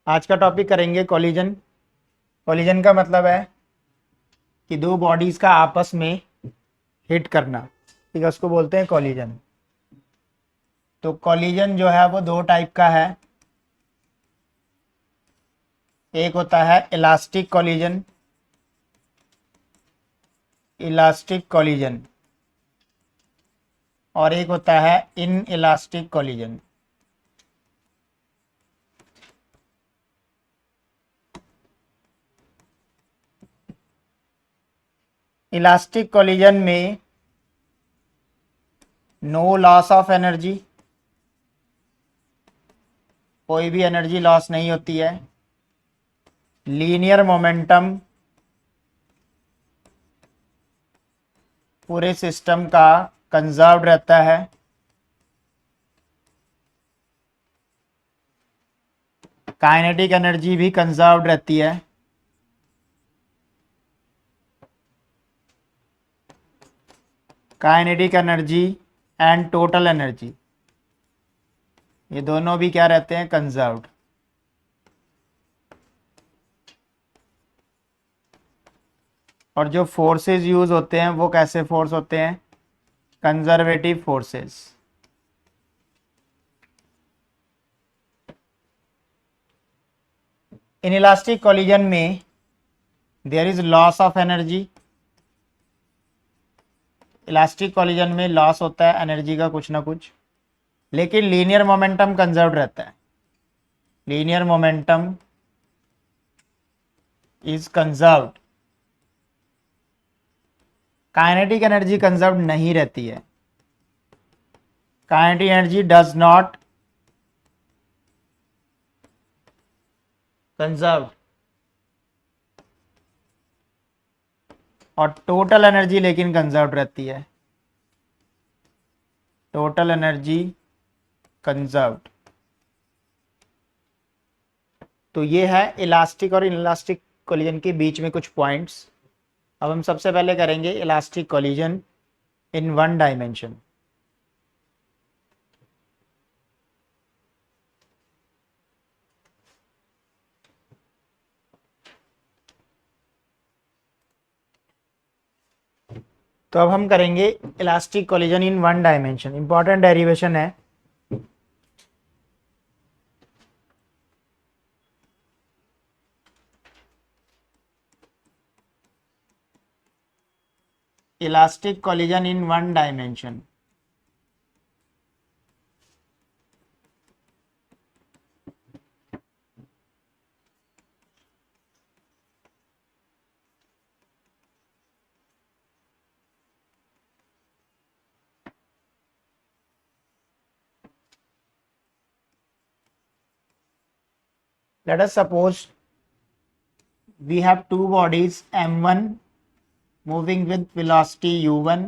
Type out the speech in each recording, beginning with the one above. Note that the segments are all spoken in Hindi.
आज का टॉपिक करेंगे कॉलिजन। कॉलिजन का मतलब है कि दो बॉडीज का आपस में हिट करना, ठीक है, उसको बोलते हैं कॉलिजन। तो कॉलिजन जो है वो दो टाइप का है। एक होता है इलास्टिक कॉलिजन, इलास्टिक कॉलिजन, और एक होता है in elastic collision. Elastic collision में नो लॉस ऑफ एनर्जी, कोई भी एनर्जी लॉस नहीं होती है। लीनियर मोमेंटम पूरे सिस्टम का कंजर्व्ड रहता है। काइनेटिक एनर्जी भी कंजर्व्ड रहती है। Kinetic energy and total energy, ये दोनों भी क्या रहते हैं, कंजर्व्ड। और जो फोर्सेस यूज होते हैं वो कैसे फोर्स होते हैं, conservative forces. Inelastic collision में there is loss of energy. Elastic collision में लॉस होता है एनर्जी का कुछ ना कुछ, लेकिन लीनियर मोमेंटम कंजर्व्ड रहता है। Linear momentum is conserved. Kinetic energy conserved नहीं रहती है। Kinetic energy does not conserved. और टोटल एनर्जी लेकिन कंजर्व्ड रहती है। Total energy conserved. तो ये है इलास्टिक और इनइलास्टिक कोलिजन के बीच में कुछ पॉइंट्स। अब हम सबसे पहले करेंगे elastic collision in one dimension. तो अब हम करेंगे elastic collision in one dimension. Important derivation है। Elastic collision in one dimension. Let us suppose we have two bodies, m1 moving with velocity u1,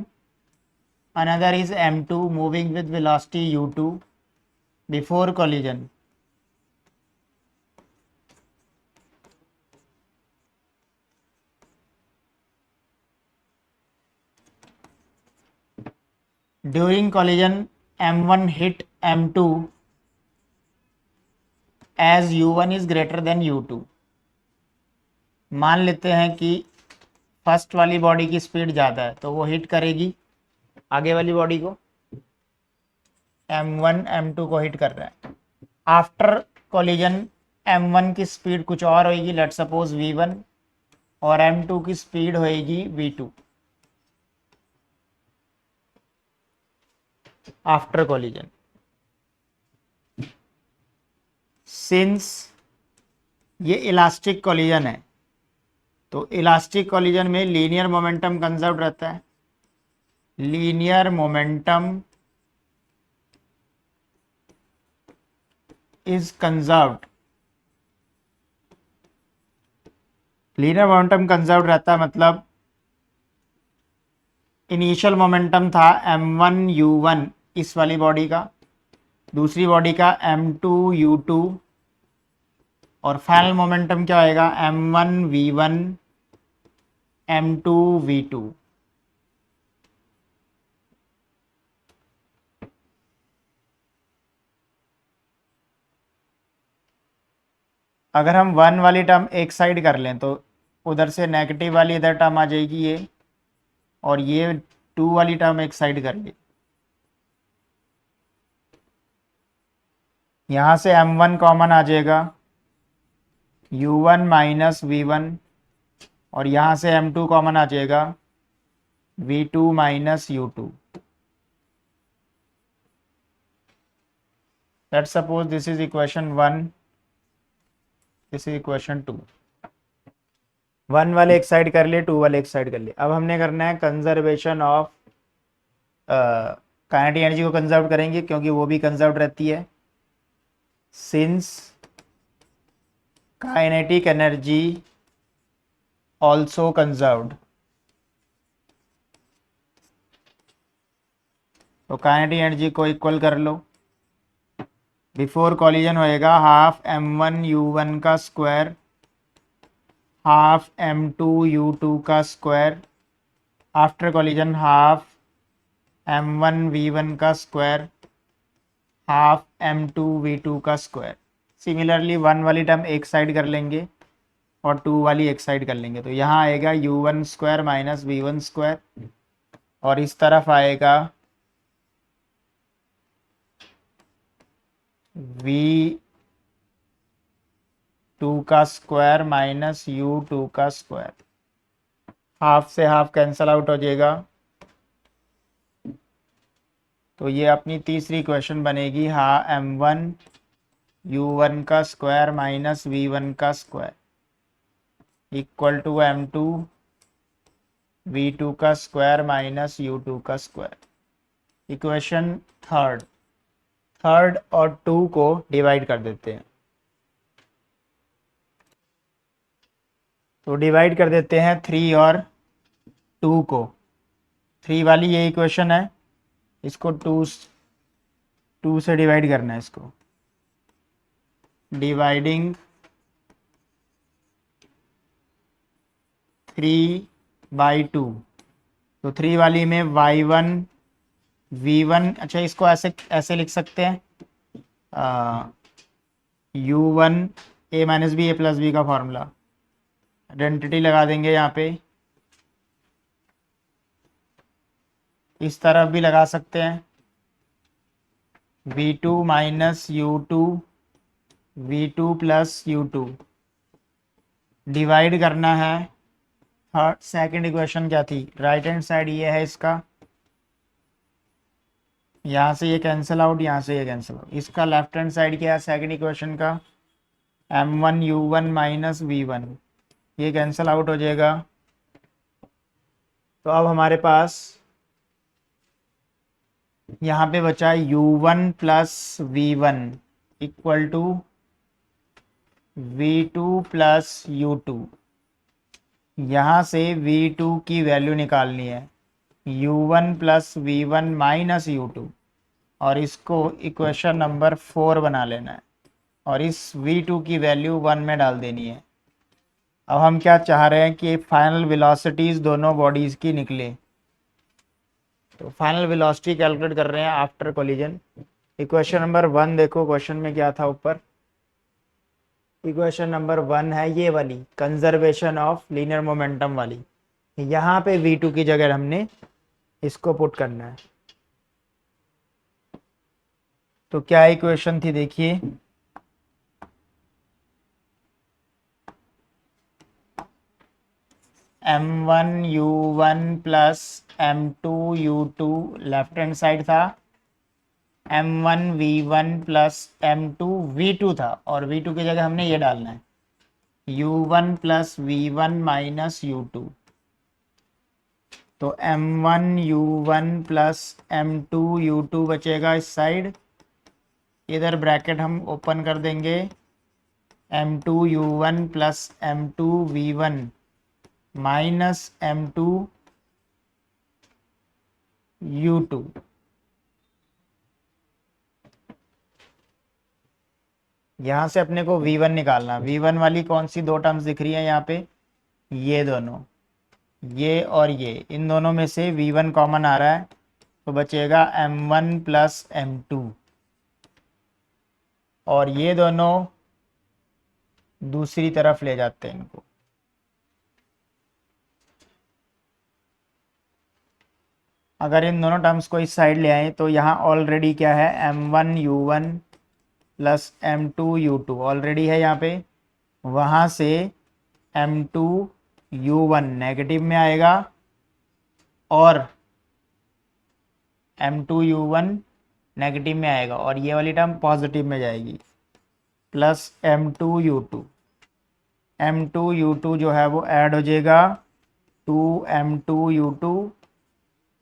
another is m2 moving with velocity u2 before collision. During collision, m1 hit m2 as u1 is greater than u2. मान लेते हैं कि फर्स्ट वाली बॉडी की स्पीड ज़्यादा है तो वो हिट करेगी आगे वाली बॉडी को। m1 m2 को हिट कर रहा है। आफ्टर कोलिजन m1 की स्पीड कुछ और होगी, लेट सपोज v1, और m2 की स्पीड होएगी v2 आफ्टर कोलिजन। सिंस ये इलास्टिक कोलिजन है तो इलास्टिक कोलिजन में लीनियर मोमेंटम कंजर्व रहता है। Linear momentum is conserved. Linear momentum conserve रहता है मतलब इनिशियल मोमेंटम था m1 u1 इस वाली बॉडी का, दूसरी बॉडी का m2 u2, और फाइनल मोमेंटम क्या होएगा, m1 v1 m2 v2। अगर हम 1 वाली टर्म एक साइड कर लें तो उधर से नेगेटिव वाली इधर टर्म आ जाएगी ये, और ये 2 वाली टर्म एक साइड कर ली। यहाँ से m1 कॉमन आ जाएगा, u1 माइनस v1, और यहाँ से m2 कॉमन आ जाएगा, v2 minus u2। Let's suppose this is equation 1, this is equation 2। 1 वाले एक साइड कर लिए, 2 वाले एक साइड कर लिए। अब हमने करना है कंजर्वेशन ऑफ काइनेटिक एनर्जी को कंजर्व करेंगे क्योंकि वो भी कंजर्व रहती है। Since kinetic energy also conserved, तो काइनेटिक एनर्जी को इक्वल कर लो। बिफोर कॉलिजन होएगा हाफ m1 u1 का स्क्वायर हाफ m2 u2 का square, after collision half m1 v1 का स्क्वायर हाफ m2 v2 का स्क्वायर। सिमिलरली 1 वाली टर्म एक साइड कर लेंगे और 2 वाली एक साइड कर लेंगे, तो यहाँ आएगा u1 square minus v1 square, और इस तरफ आएगा v2 का स्क्वायर माइनस u2 का स्क्वायर। हाफ से हाफ कैंसल आउट हो जाएगा, तो ये अपनी तीसरी क्वेश्चन बनेगी। हाँ m1 u1 का स्क्वायर माइनस v1 का square equal to m2 v2 का स्क्वायर माइनस u2 का स्क्वायर। इक्वेशन थर्ड और 2 को डिवाइड कर देते हैं, तो डिवाइड कर देते हैं 3 और 2 को। 3 वाली ये इक्वेशन है, इसको 2 से डिवाइड करना है। इसको डिवाइडिंग 3/2, तो 3 वाली में y1 v1, अच्छा इसको ऐसे लिख सकते हैं, u1 a minus b a plus b का फॉर्मूला, आइडेंटिटी लगा देंगे यहाँ पे। इस तरफ भी लगा सकते हैं, v2 minus u2 v2 plus u2। Divide करना है, सेकंड इक्वेशन क्या थी, राइट हैंड साइड ये है इसका, यहाँ से ये कैंसिल आउट, यहाँ से ये कैंसिल आउट। इसका लेफ्ट हैंड साइड क्या है सेकंड इक्वेशन का, m1 u1 माइनस v1, ये कैंसिल आउट हो जाएगा। तो अब हमारे पास यहाँ पे बचा u1 plus v1 equal to v2 plus u2। यहाँ से v2 की वैल्यू निकालनी है, u1 plus v1 minus u2, और इसको इक्वेशन नंबर 4 बना लेना है, और इस v2 की वैल्यू 1 में डाल देनी है। अब हम क्या चाह रहे हैं कि फाइनल वेलोसिटीज दोनों बॉडीज़ की निकले, तो फाइनल वेलोसिटी कैलकुलेट कर रहे हैं आफ्टर कोलिजन। इक्वेशन नंबर 1 देखो, क्वेश्चन में क्या था ऊपर, इक्वेशन नंबर 1 है ये वाली, कंजर्वेशन ऑफ लीनियर मोमेंटम वाली। यहाँ पे v2 की जगह हमने इसको पुट करना है। तो क्या इक्वेशन थी देखिए, m1 u1 plus m2 u2 left hand side था, m1 v1 plus m2 v2 था, और v2 की जगह हमने ये डालना है u1 plus v1 minus u2। तो m1 u1 plus m2 u2 बचेगा इस साइड, इधर ब्रैकेट हम ओपन कर देंगे, m2 u1 plus m2 v1 minus m2 u2। यहाँ से अपने को v1 निकालना, v1 वाली कौन सी दो टर्म्स दिख रही है यहाँ पे, ये दोनों, ये और ये, इन दोनों में से v1 कॉमन आ रहा है, तो बचेगा m1 प्लस m2, और ये दोनों दूसरी तरफ ले जाते हैं इनको। अगर इन दोनों टर्म्स को इस साइड ले आए तो यहाँ ऑलरेडी क्या है, m1u1 प्लस m2u2 ऑलरेडी है यहाँ पे। वहाँ से m2u1 नेगेटिव में आएगा और m2u1 नेगेटिव में आएगा और ये वाली टर्म पॉजिटिव में जाएगी, प्लस m2u2। m2u2 जो है वो ऐड हो जाएगा टू m2u2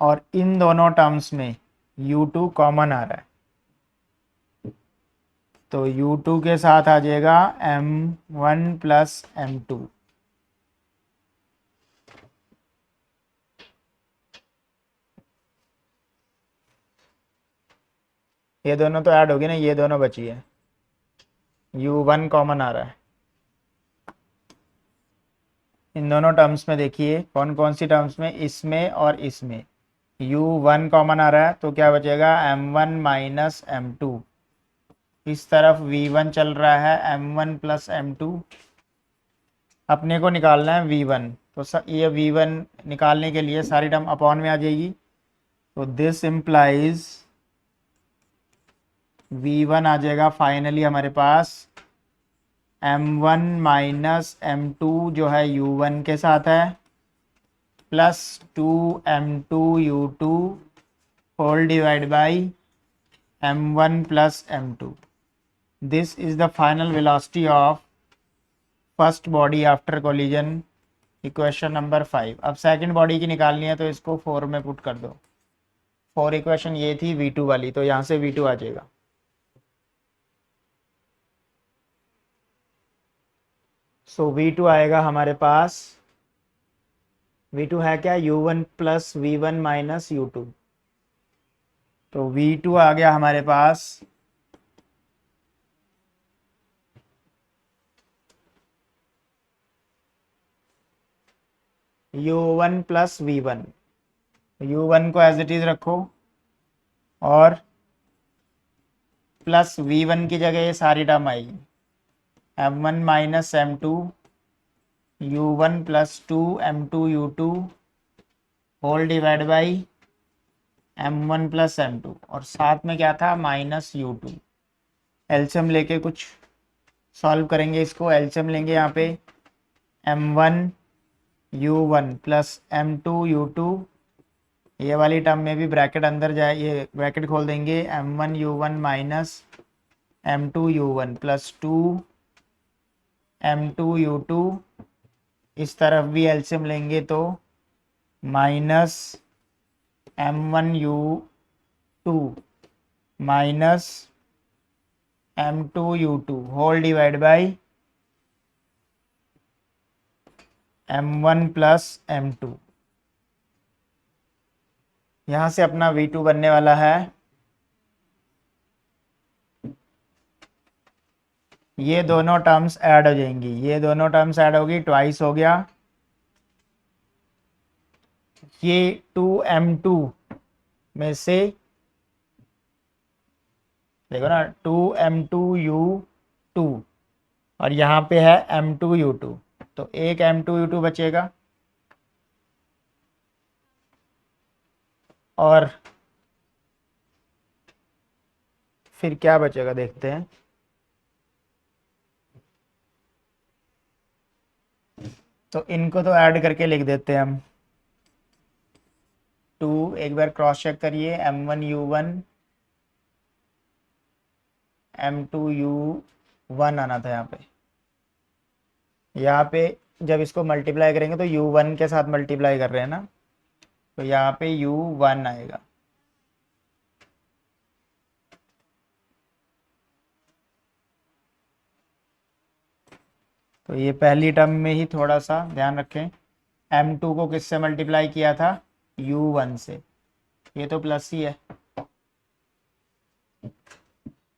और इन दोनों टर्म्स में u2 कॉमन आ रहा है, तो u2 के साथ आ जाएगा m1 प्लस m2। ये दोनों तो ऐड होगी ना, ये दोनों बची है, u1 कॉमन आ रहा है। इन दोनों टर्म्स में देखिए कौन कौन सी टर्म्स में, इसमें और इसमें u1 कॉमन आ रहा है, तो क्या बचेगा m1 माइनस m2। इस तरफ v1 चल रहा है m1 प्लस m2, अपने को निकालना है v1, तो ये v1 निकालने के लिए सारी टर्म अपॉन में आ जाएगी, तो दिस इम्प्लाइज v1 आ जाएगा फाइनली हमारे पास m1 माइनस m2 जो है u1 के साथ है, plus 2m2u2 whole divide by m1 plus m2। This is the final velocity of first body after collision, equation number 5। अब सेकंड बॉडी की निकालनी है तो इसको 4 में पुट कर दो। 4 इक्वेशन ये थी v2 वाली, तो यहाँ से v2 आ जाएगा। सो v2 आएगा हमारे पास, v2 है क्या, u1 plus v1 minus u2, तो v2 आ गया हमारे पास u1 प्लस v1। u1 को एज इट इज रखो और प्लस v1 की जगह ये सारी टर्म आएगी, m1 minus m2 u1 plus 2m2u2 whole divide by m1 plus m2 और साथ में क्या था, माइनस u2। एलसीएम लेके कुछ सॉल्व करेंगे इसको। एलसीएम लेंगे यहाँ पे m1 u1 plus m2 u2, ये वाली टर्म में भी ब्रैकेट अंदर जाए, ये ब्रैकेट खोल देंगे, m1 u1 minus m2 u1 plus 2 m2 u2। इस तरफ भी एलसीएम लेंगे तो minus m1 u2 minus m2 u2 whole divide by m1 plus m2। यहाँ से अपना v2 बनने वाला है, ये दोनों टर्म्स ऐड हो जाएंगी, ये दोनों टर्म्स ऐड होगी, ट्वाइस हो गया। ये 2m2 में से देखो ना 2m2u2 और यहाँ पे है m2u2, तो एक m2u2 बचेगा और फिर क्या बचेगा देखते हैं। तो इनको तो ऐड करके लिख देते हैं हम, 2 एक बार क्रॉस चेक करिए, m1u1 m2u1 आना था यहाँ पे जब इसको मल्टीप्लाई करेंगे तो u1 के साथ मल्टीप्लाई कर रहे हैं ना, तो यहाँ पे u1 आएगा। तो ये पहली टर्म में ही थोड़ा सा ध्यान रखें, m2 को किससे मल्टीप्लाई किया था, u1 से, ये तो प्लस ही है,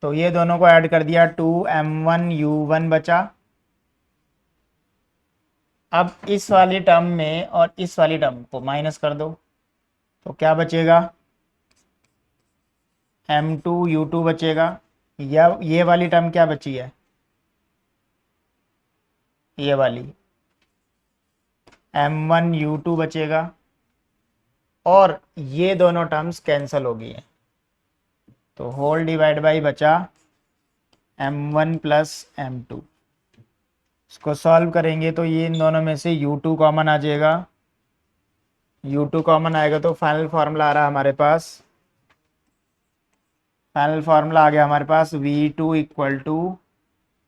तो ये दोनों को ऐड कर दिया, 2m1u1 बचा। अब इस वाली टर्म में और इस वाली टर्म को माइनस कर दो, तो क्या बचेगा, m2u2 बचेगा। या ये वाली टर्म क्या बची है, ये वाली M1U2 बचेगा और ये दोनों टर्म्स कैंसिल हो गई हैं, तो होल डिवाइड बाई बचा M1 प्लस M2। इसको सॉल्व करेंगे तो ये इन दोनों में से U2 कॉमन आ जाएगा, U2 कॉमन आएगा तो फाइनल फार्मूला आ रहा है हमारे पास, फाइनल फार्मूला आ गया हमारे पास V2 इक्वल टू,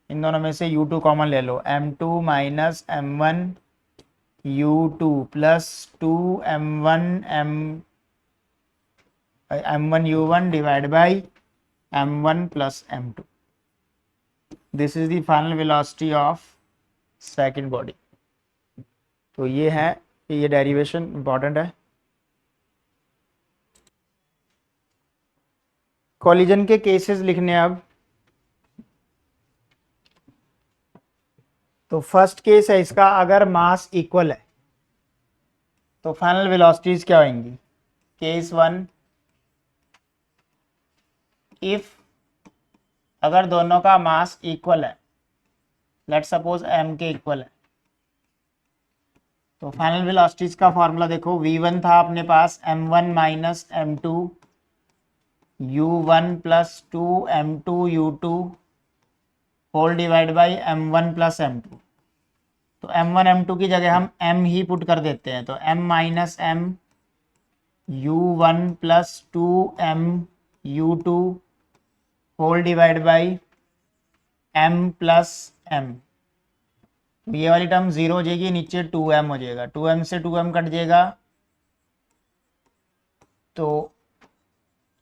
इन दोनों में से U2 कॉमन ले लो, M2 minus M1 U2 plus 2 M1 U1 divide by M1 plus M2। This is the final velocity of second body. तो ये है, ये डेरिवेशन इंपॉर्टेंट है। कॉलिजन के केसेस लिखने अब, तो फर्स्ट केस है इसका, अगर मास इक्वल है तो फाइनल वेलोसिटीज क्या होंगी। केस 1, इफ अगर दोनों का मास इक्वल है, लेट सपोज m के इक्वल है, तो फाइनल वेलोसिटीज का फॉर्मूला देखो, v1 था अपने पास m1 minus m2 u1 plus 2m2 u2 whole divide by m1 plus m2। तो m1 m2 की जगह हम m ही पुट कर देते हैं, तो m minus m u1 plus 2m u2 whole divide by m plus m। ये वाली टर्म 0 हो जाएगी, नीचे 2m हो जाएगा, 2m से 2m कट जाएगा, तो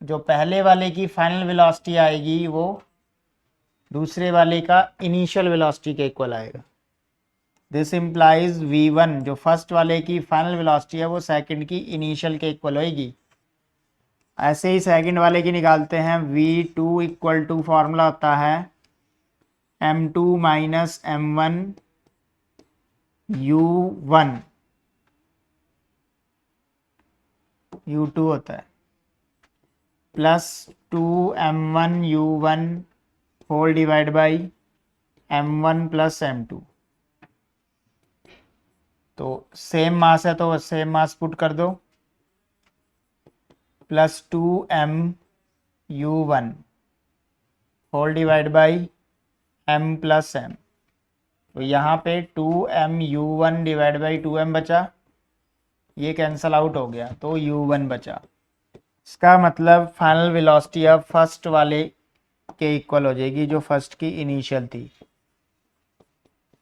जो पहले वाले की फाइनल वेलोसिटी आएगी वो दूसरे वाले का इनिशियल वेलोसिटी के इक्वल आएगा। दिस इम्प्लाइज v1 जो फर्स्ट वाले की फाइनल वेलोसिटी है वो सेकंड की इनिशियल के इक्वल होएगी। ऐसे ही सेकंड वाले की निकालते हैं, v2 इक्वल टू फॉर्मूला होता है m2 minus m1 u1 u2 होता है plus 2m1 u1 whole divide by m1 plus m2। तो सेम मास है तो सेम मास पुट कर दो, plus 2m u1 whole divide by m plus m। तो यहाँ पे 2m u1 divide by 2m बचा, ये कैंसल आउट हो गया तो u1 बचा। इसका मतलब फाइनल वेलोसिटी अब फर्स्ट वाले के इक्वल हो जाएगी जो फर्स्ट की इनिशियल थी।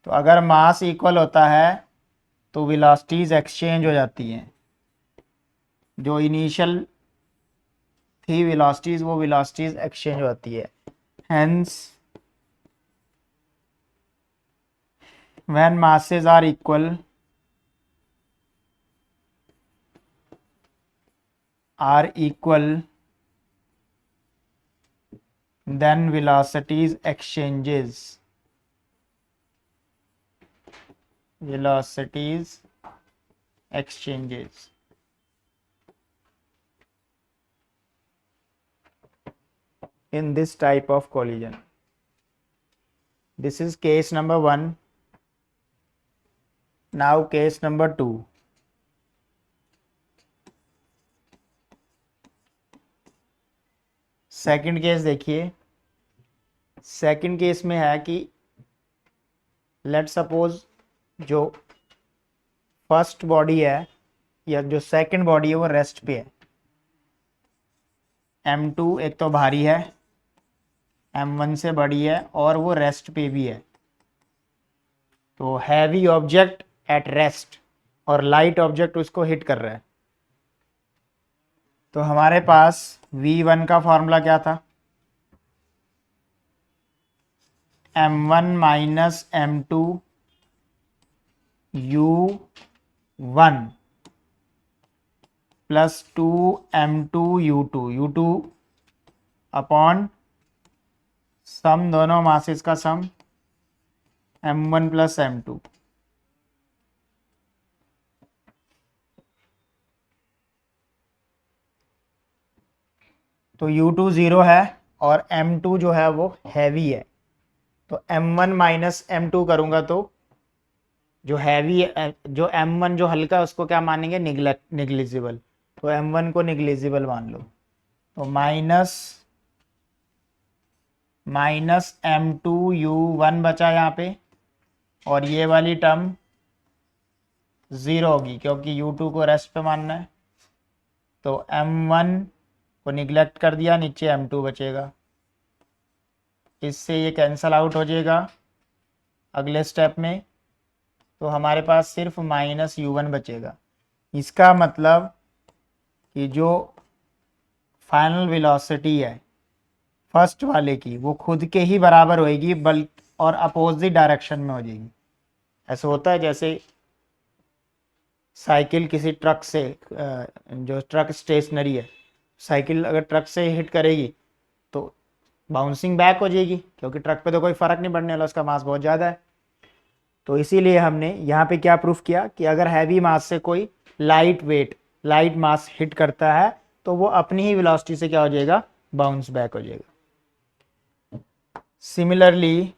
तो अगर मास इक्वल होता है तो वेलोसिटीज एक्सचेंज हो जाती हैं, जो इनिशियल थी वेलोसिटीज वो वेलोसिटीज एक्सचेंज होती है। Hence when masses are equal then velocities exchanges, in this type of collision. This is case number 1. Now case number 2. Second case देखिए, सेकंड केस में है कि लेट सपोज जो फर्स्ट बॉडी है या जो सेकंड बॉडी है वो रेस्ट पे है। m2 एक तो भारी है, m1 से बड़ी है और वो रेस्ट पे भी है। तो हैवी ऑब्जेक्ट एट रेस्ट और लाइट ऑब्जेक्ट उसको हिट कर रहा है। तो हमारे पास v1 का फॉर्मूला क्या था, m1 minus m2 u1 plus 2m2 u2 upon सम दोनों मासेस का सम m1 प्लस m2। तो u2 0 है और m2 जो है वो हैवी है, तो m1 माइनस m2 करूँगा तो जो हैवी, जो M1 जो हल्का है उसको क्या मानेंगे, निग्लिजिबल। तो M1 को निग्लिजिबल मान लो। तो माइनस M2U1 बचा यहाँ पे, और ये वाली टर्म 0 होगी क्योंकि U2 को रेस्ट पे मानना है। तो M1 को निगलेक्ट कर दिया, नीचे M2 बचेगा, इससे ये कैंसल आउट हो जाएगा अगले स्टेप में। तो हमारे पास सिर्फ -U1 बचेगा। इसका मतलब कि जो फाइनल वेलोसिटी है फर्स्ट वाले की, वो खुद के ही बराबर होएगी, बल्कि और अपोजिट डायरेक्शन में हो जाएगी। ऐसा होता है जैसे साइकिल किसी ट्रक से, जो ट्रक स्टेशनरी है, साइकिल अगर ट्रक से हिट करेगी तो बाउंसिंग बैक हो जाएगी, क्योंकि ट्रक पे तो कोई फर्क नहीं पड़ने वाला, उसका मास बहुत ज़्यादा है। तो इसीलिए हमने यहाँ पे क्या प्रूफ किया कि अगर हैवी मास से कोई लाइट मास हिट करता है तो वो अपनी ही वेलोसिटी से क्या हो जाएगा, बाउंस बैक हो जाएगा। सिमिलरली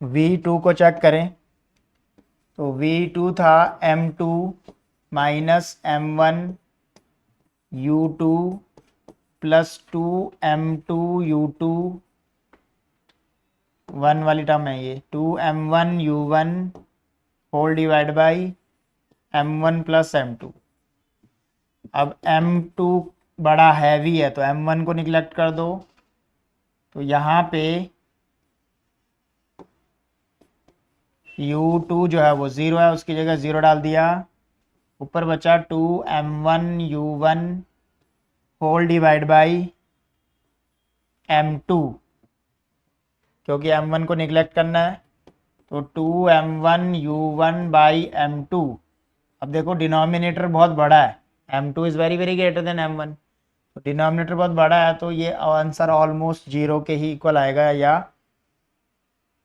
V2 को चेक करें। तो V2 था M2 minus M1 U2 plus 2M2U2, 1 वाली टर्म है ये, 2M1U1 whole divide by M1 plus M2। अब M2 बड़ा हैवी है तो M1 को निगलेक्ट कर दो। तो यहाँ पे U2 जो है वो 0 है, उसकी जगह 0 डाल दिया। ऊपर बचा 2M1U1 whole divide by M2, क्योंकि M1 को निगलेक्ट करना है। तो 2M1U1 बाई M2। अब देखो डिनोमिनेटर बहुत बड़ा है, M2 is very very greater than M1, तो डिनोमिनेटर बहुत बड़ा है, तो ये आंसर ऑलमोस्ट 0 के ही इक्वल आएगा, या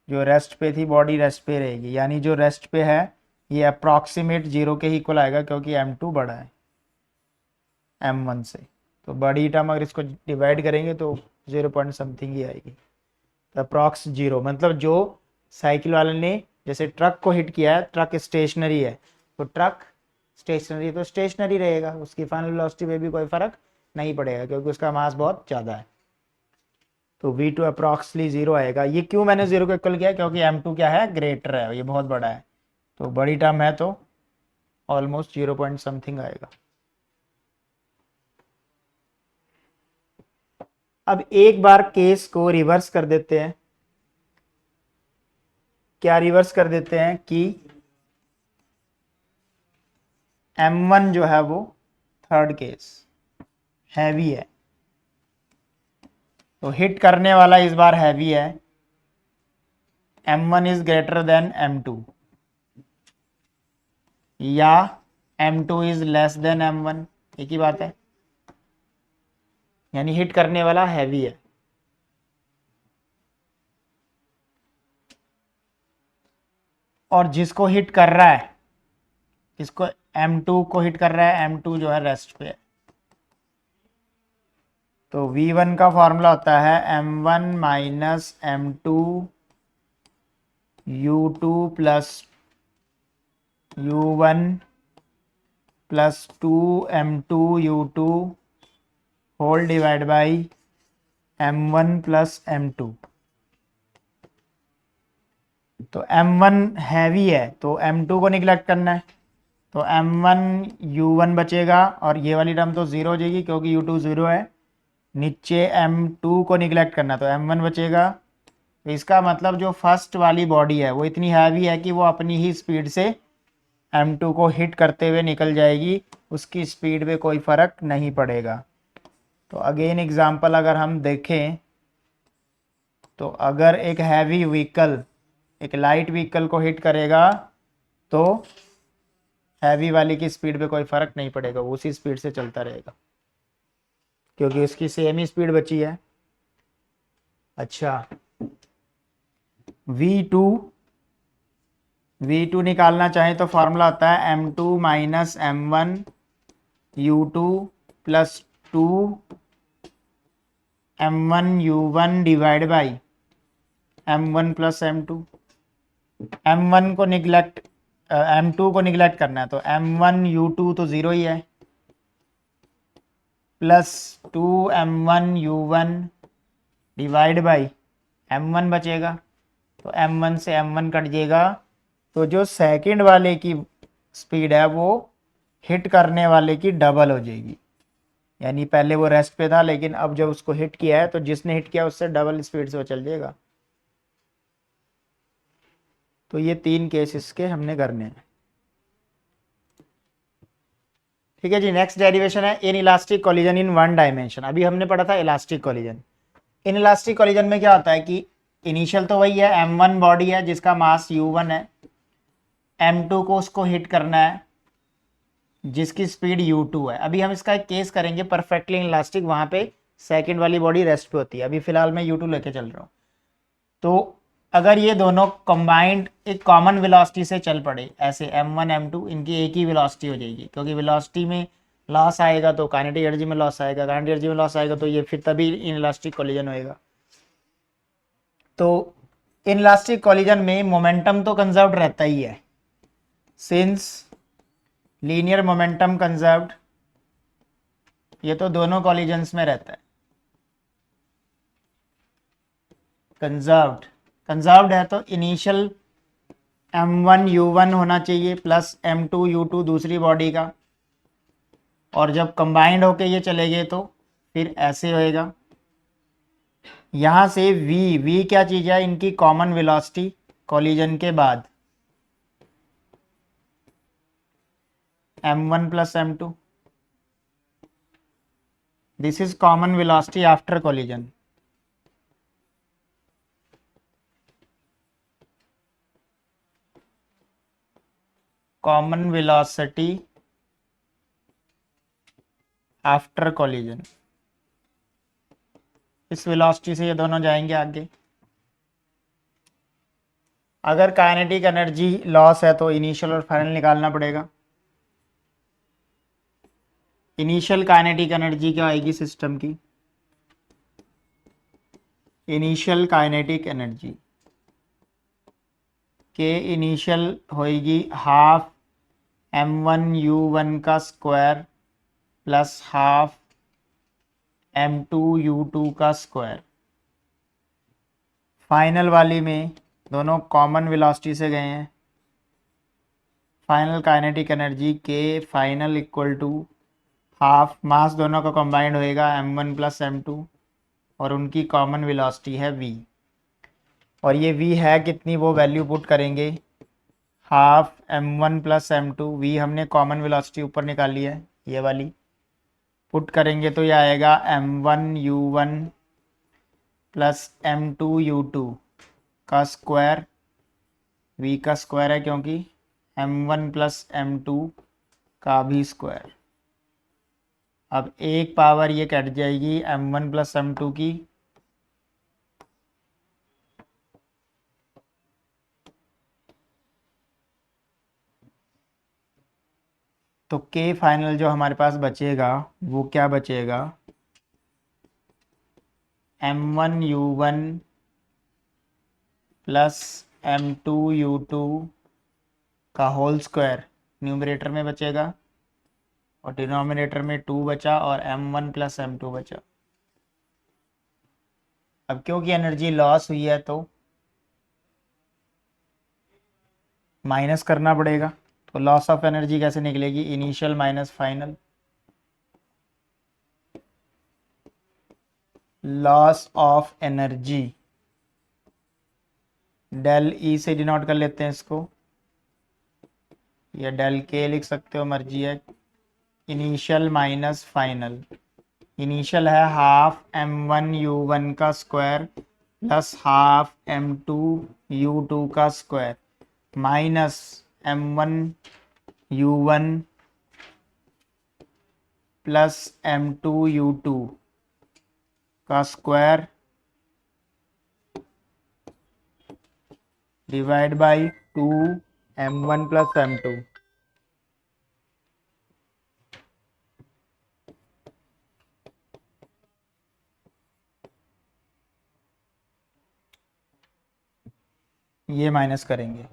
जो रेस्ट पे थी बॉडी रेस्ट पे रहेगी, यानी जो रेस्ट पे है ये अप्रॉक्सीमेट 0 के ही इक्वल आएगा, क्योंकि M2 बड़ा है M1 से। तो बड़ी टर्म अगर इसको डिवाइड करेंगे तो 0 पॉइंट समथिंग ही आएगी। तो अप्रॉक्स 0 मतलब जो साइकिल वाले ने जैसे ट्रक को हिट किया है, ट्रक स्टेशनरी है, तो ट्रक स्टेशनरी तो स्टेशनरी रहेगा, उसकी फाइनल वेलोसिटी में भी कोई फर्क नहीं पड़ेगा क्योंकि उसका मास बहुत ज़्यादा है। तो V2 अप्रॉक्सली 0 आएगा। ये क्यों मैंने 0 को इक्वल किया, क्योंकि M2 क्या है, ग्रेटर है, ये बहुत बड़ा है, तो बड़ी टर्म है तो ऑलमोस्ट 0 पॉइंट समथिंग आएगा। अब एक बार केस को रिवर्स कर देते हैं। क्या रिवर्स कर देते हैं कि M1 जो है वो थर्ड केस हैवी है, तो हिट करने वाला इस बार हैवी है, M1 is greater than M2, या M2 is less than M1, एक ही बात है, यानी हिट करने वाला हैवी है। और जिसको हिट कर रहा है, इसको M2 को हिट कर रहा है, M2 जो है रेस्ट पे है। तो V1 का फॉर्मूला होता है M1 minus M2 U2 plus U1 plus 2M2U2 whole divide by M1 plus M2। तो M1 हैवी है तो M2 को निगलेक्ट करना है, तो M1U1 बचेगा, और ये वाली टर्म तो 0 हो जाएगी क्योंकि U2 0 है। नीचे M2 को निगलेक्ट करना, तो M1 बचेगा। तो इसका मतलब जो फर्स्ट वाली बॉडी है वो इतनी हैवी है कि वो अपनी ही स्पीड से M2 को हिट करते हुए निकल जाएगी, उसकी स्पीड में कोई फ़र्क नहीं पड़ेगा। तो अगेन एग्जांपल अगर हम देखें, तो अगर एक हैवी व्हीकल एक लाइट व्हीकल को हिट करेगा तो हैवी वाली की स्पीड पे कोई फ़र्क नहीं पड़ेगा, वो उसी स्पीड से चलता रहेगा क्योंकि उसकी सेम ही स्पीड बची है। अच्छा, V2 निकालना चाहें तो फॉर्मूला होता है M2 minus M1 U2 plus 2 M1 U1 divide by M1 plus M2। m1 को निगलेक्ट, m2 को निगलेक्ट करना है तो m1 u2 तो ज़ीरो ही है, plus 2m1 u1 divide by m1 बचेगा, तो m1 से m1 कट जाएगा, तो जो सेकंड वाले की स्पीड है वो हिट करने वाले की डबल हो जाएगी। यानी पहले वो रेस्ट पे था, लेकिन अब जब उसको हिट किया है तो जिसने हिट किया उससे डबल स्पीड से वो चल जाएगा। तो ये 3 केस इसके हमने करने हैं। ठीक है जी। नेक्स्ट डेरिवेशन है in elastic collision in one dimension. अभी हमने पढ़ा था elastic collision. In elastic collision में क्या होता है कि इनिशियल तो वही है, m1 बॉडी है जिसका मास u1 है, m2 को उसको हिट करना है जिसकी स्पीड u2 है। अभी हम इसका एक केस करेंगे परफेक्टली इलास्टिक, वहां पे सेकंड वाली बॉडी रेस्ट पे होती है। अभी फिलहाल मैं u2 लेके चल रहा हूँ। तो अगर ये दोनों कंबाइंड एक कॉमन वेलोसिटी से चल पड़े, ऐसे m1 m2, इनकी एक ही वेलोसिटी हो जाएगी, क्योंकि वेलोसिटी में लॉस आएगा तो काइनेटिक एनर्जी में लॉस आएगा, काइनेटिक एनर्जी में लॉस आएगा तो ये फिर तभी इनइलास्टिक कोलिजन होएगा। तो इनइलास्टिक कोलिजन में मोमेंटम तो कंजर्व्ड रहता ही है, सिंस लीनियर मोमेंटम कंजर्व्ड, ये तो दोनों कॉलिजन्स में रहता है। कंजर्व्ड है तो इनिशियल m1 u1 होना चाहिए प्लस m2 u2 दूसरी बॉडी का, और जब कंबाइंड होके ये चले गए तो फिर ऐसे होएगा। यहां से v क्या चीज है, इनकी कॉमन वेलोसिटी कॉलिजन के बाद, m1 plus m2, this is common velocity after collision. Common velocity after collision, इस वेलोसिटी से ये दोनों जाएंगे आगे। अगर काइनेटिक एनर्जी लॉस है तो इनिशियल और फाइनल निकालना पड़ेगा। इनिशियल काइनेटिक एनर्जी क्या आएगी सिस्टम की, इनिशियल काइनेटिक एनर्जी के इनिशियल होएगी हाफ m1 u1 का square plus half m2 u2 का स्क्वायर। फाइनल वाली में दोनों कॉमन वेलोसिटी से गए हैं, फाइनल काइनेटिक एनर्जी के final equal to half mass दोनों का कंबाइंड होएगा m1 प्लस m2, और उनकी कॉमन वेलोसिटी है v, और ये v है कितनी वो वैल्यू पुट करेंगे, half m1 plus m2, v हमने कॉमन वेलोसिटी ऊपर निकाली है ये वाली, पुट करेंगे तो ये आएगा m1 u1 plus m2 u2 का स्क्वायर, v का स्क्वायर है क्योंकि m1 प्लस m2 का भी स्क्वायर। अब एक पावर ये कट जाएगी m1 प्लस m2 की, तो k फाइनल जो हमारे पास बचेगा वो क्या बचेगा, m1 u1 plus m2 u2 का होल स्क्वायर न्यूमरेटर में बचेगा, और डिनोमिनेटर में 2 बचा और m1 प्लस m2 बचा। अब क्योंकि एनर्जी लॉस हुई है तो माइनस करना पड़ेगा, तो लॉस ऑफ एनर्जी कैसे निकलेगी, initial minus final, loss of energy del E से डिनोट कर लेते हैं इसको, या डेल के लिख सकते हो, मर्जी है। इनिशियल माइनस फाइनल, इनिशियल है हाफ m1 u1 का square plus half m2 u2 का square minus m1 u1 plus m2 u2 का square divide by 2 m1 plus m2। ये माइनस करेंगे।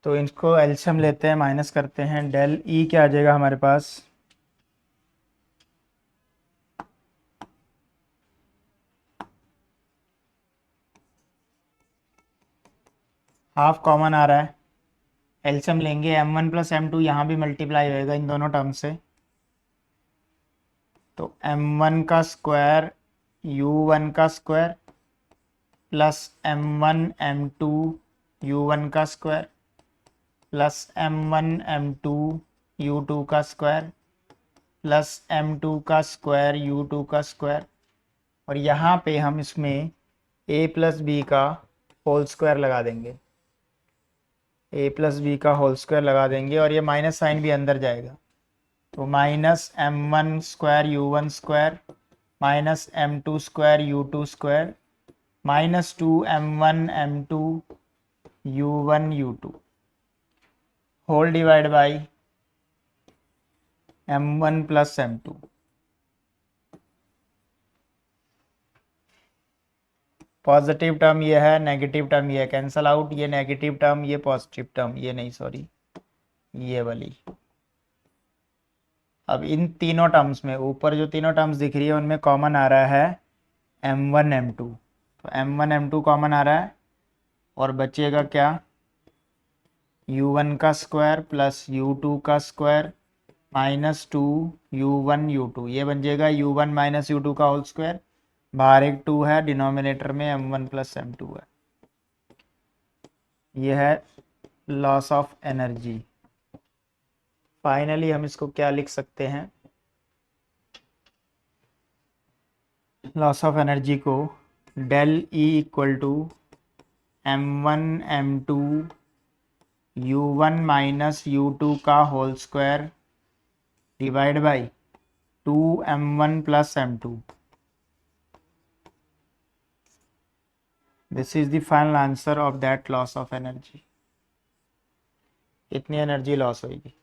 तो इसको एलसीएम लेते हैं, माइनस करते हैं, डेल ई क्या आ जाएगा हमारे पास, हाफ कॉमन आ रहा है, एलसीएम लेंगे, m1 प्लस m2 यहाँ भी मल्टीप्लाई होएगा इन दोनों टर्म से, तो m1 का स्क्वायर u1 का square plus m1 m2 u1 का square plus m1 m2 u2 का स्क्वायर प्लस m2 का स्क्वायर u2 का स्क्वायर, और यहाँ पे हम इसमें a प्लस बी का होल स्क्वायर लगा देंगे, a प्लस बी का होल स्क्वायर लगा देंगे, और ये माइनस साइन भी अंदर जाएगा, तो minus m1 square u1 square minus m2 square u2 square minus 2m1 m2 u1 u2 whole divide by m1 plus m2। Positive term ये है, नेगेटिव टर्म ये है, कैंसल आउट, ये नेगेटिव टर्म, ये पॉजिटिव टर्म, ये नहीं सॉरी ये वाली। अब इन तीनों टर्म्स में ऊपर जो तीनों टर्म्स दिख रही है उनमें कॉमन आ रहा है m1 m2, तो m1 m2 कॉमन आ रहा है, और बचेगा क्या, u1 का स्क्वायर प्लस u2 का स्क्वायर माइनस 2u1 u2, ये बन जाएगा u1 माइनस u2 का होल स्क्वायर, बाहर एक 2 है, डिनोमिनेटर में m1 प्लस m2 है। ये है लॉस ऑफ एनर्जी। फाइनली हम इसको क्या लिख सकते हैं, लॉस ऑफ एनर्जी को del E equal to m1 m2 u1 minus u2 का whole square divide by 2m1 plus m2। This is the final answer of that loss of energy. इतनी एनर्जी लॉस होगी।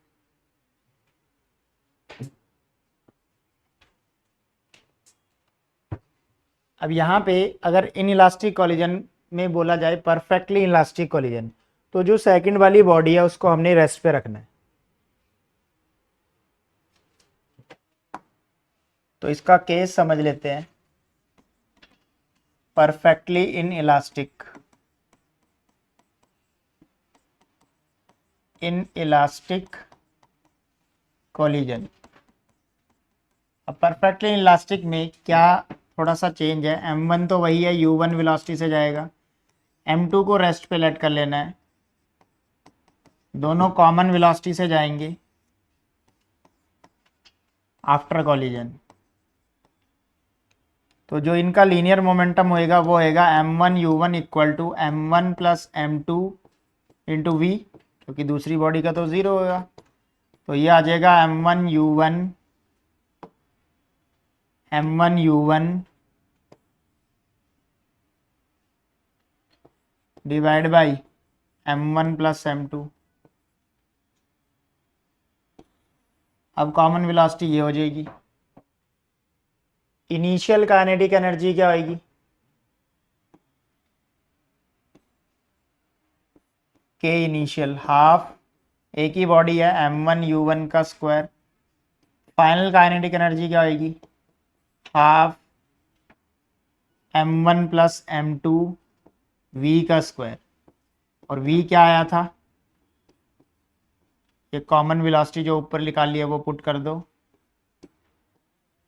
अब यहाँ पे अगर इन इलास्टिक कॉलिजन में बोला जाए परफेक्टली इलास्टिक कॉलिजन, तो जो सेकंड वाली बॉडी है उसको हमने रेस्ट पे रखना है, तो इसका केस समझ लेते हैं। Perfectly in elastic collision. अब परफेक्टली इलास्टिक में क्या थोड़ा सा चेंज है, m1 तो वही है, u1 वेलोसिटी से जाएगा, m2 को रेस्ट पे लेट कर लेना है, दोनों कॉमन वेलोसिटी से जाएंगे आफ्टर कॉलिजन, तो जो इनका लीनियर मोमेंटम होएगा वो होएगा m1 u1 equal to m1 plus m2 into v, क्योंकि दूसरी बॉडी का तो ज़ीरो होगा, तो ये आ जाएगा m1 u1 divide by m1 plus m2। अब कॉमन वेलोसिटी ये हो जाएगी। इनिशियल काइनेटिक एनर्जी क्या होगी, के इनिशियल हाफ, एक ही बॉडी है m1 u1 का स्क्वायर, फाइनल काइनेटिक एनर्जी क्या होगी, half m1 plus m2 v का स्क्वायर, और v क्या आया था, ये कॉमन वेलोसिटी जो ऊपर निकाल लिया वो पुट कर दो,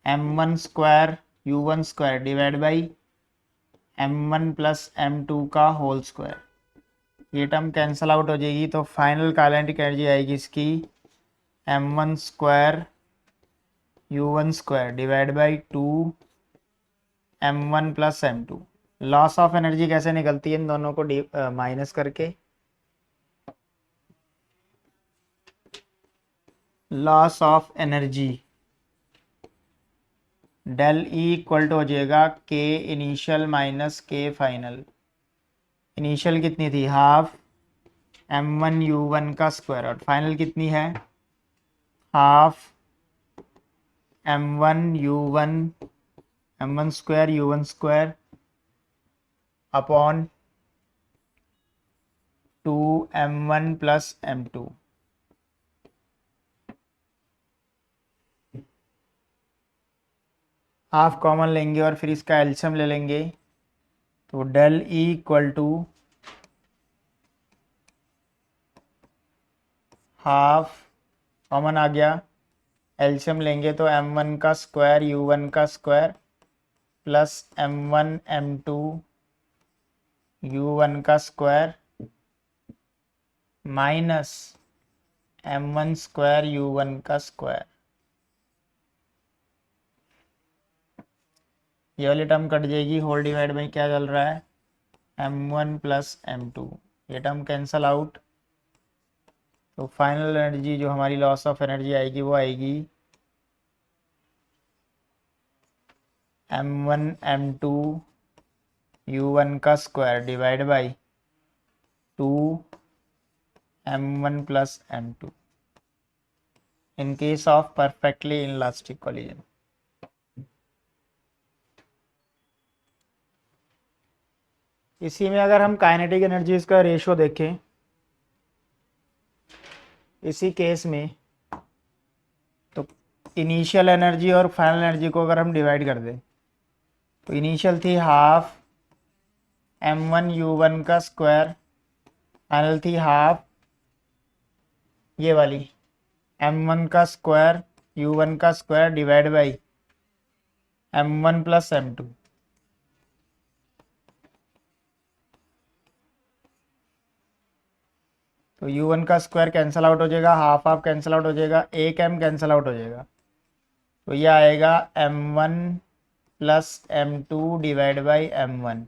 m1 square u1 square divide by m1 plus m2 का होल स्क्वायर, ये टर्म कैंसल आउट हो जाएगी, तो फाइनल काइनेटिक एनर्जी आएगी इसकी m1 square u1 square divide by 2m1 plus m2। Loss of energy कैसे निकलती है, इन दोनों को माइनस करके, loss of energy del E equal to हो जाएगा के इनिशियल माइनस के फाइनल, इनिशियल कितनी थी, हाफ m1u1 का स्क्वायर, और फाइनल कितनी है, half m1 square u1 square upon 2m1 plus m2। Half common लेंगे और फिर इसका एलसीएम ले लेंगे, तो del E equal to half common आ गया, एलसीएम लेंगे तो m1 का स्क्वायर u1 का square plus m1 m2 u1 का square minus m1 square u1 का स्क्वायर। ये वाली टर्म कट जाएगी, होल डिवाइड में क्या चल रहा है, m1 प्लस m2, ये टर्म कैंसल आउट, तो फाइनल एनर्जी जो हमारी लॉस ऑफ एनर्जी आएगी वो आएगी m1 m2 u1 का square divide by 2 m1 plus m2 in case of perfectly inelastic collision. इसी में अगर हम काइनेटिक एनर्जीज का रेशियो देखें, इसी केस में तो इनिशियल एनर्जी और फाइनल एनर्जी को अगर हम डिवाइड कर दें, तो इनिशियल थी हाफ m1u1 का स्क्वायर, फाइनल थी हाफ ये वाली m1 का स्क्वायर u1 का square divide by m1 plus m2। तो u1 का स्क्वायर कैंसल आउट हो जाएगा, हाफ हाफ कैंसल आउट हो जाएगा, एक m कैंसल आउट हो जाएगा, तो ये आएगा m1 plus m2 divide by m1।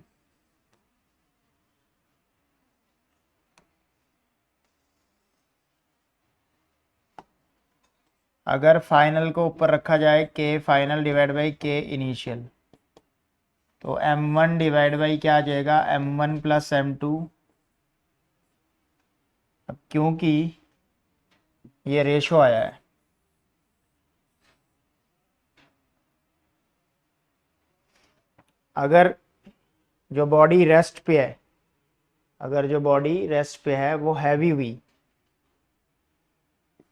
अगर फाइनल को ऊपर रखा जाए k final divide by k initial, तो m1 डिवाइड बाई क्या आ जाएगा, m1 प्लस m2। अब क्योंकि ये रेशो आया है, अगर जो बॉडी रेस्ट पे है, अगर जो बॉडी रेस्ट पे है वो हैवी हुई,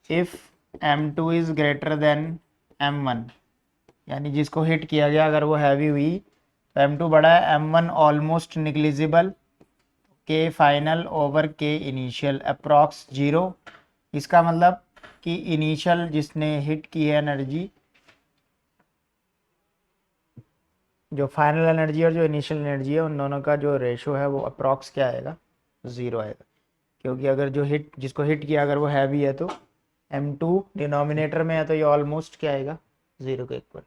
if m2 is greater than m1, यानी जिसको हिट किया गया अगर वो हैवी हुई तो m2 बड़ा है, m1 almost negligible, k final over k initial approx 0। इसका मतलब कि इनिशियल जिसने हिट की है एनर्जी, जो फाइनल एनर्जी और जो इनिशियल एनर्जी है उन दोनों का जो रेशो है वो अप्रॉक्स क्या आएगा, 0 आएगा, क्योंकि अगर जो हिट जिसको हिट किया अगर वो हैवी है तो m2 डिनोमिनेटर में है, तो ये ऑलमोस्ट क्या आएगा, 0 के इक्वल।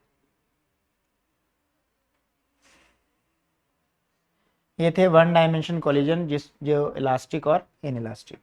ये थे वन डायमेंशन कोलिजन, जो इलास्टिक और इनइलास्टिक।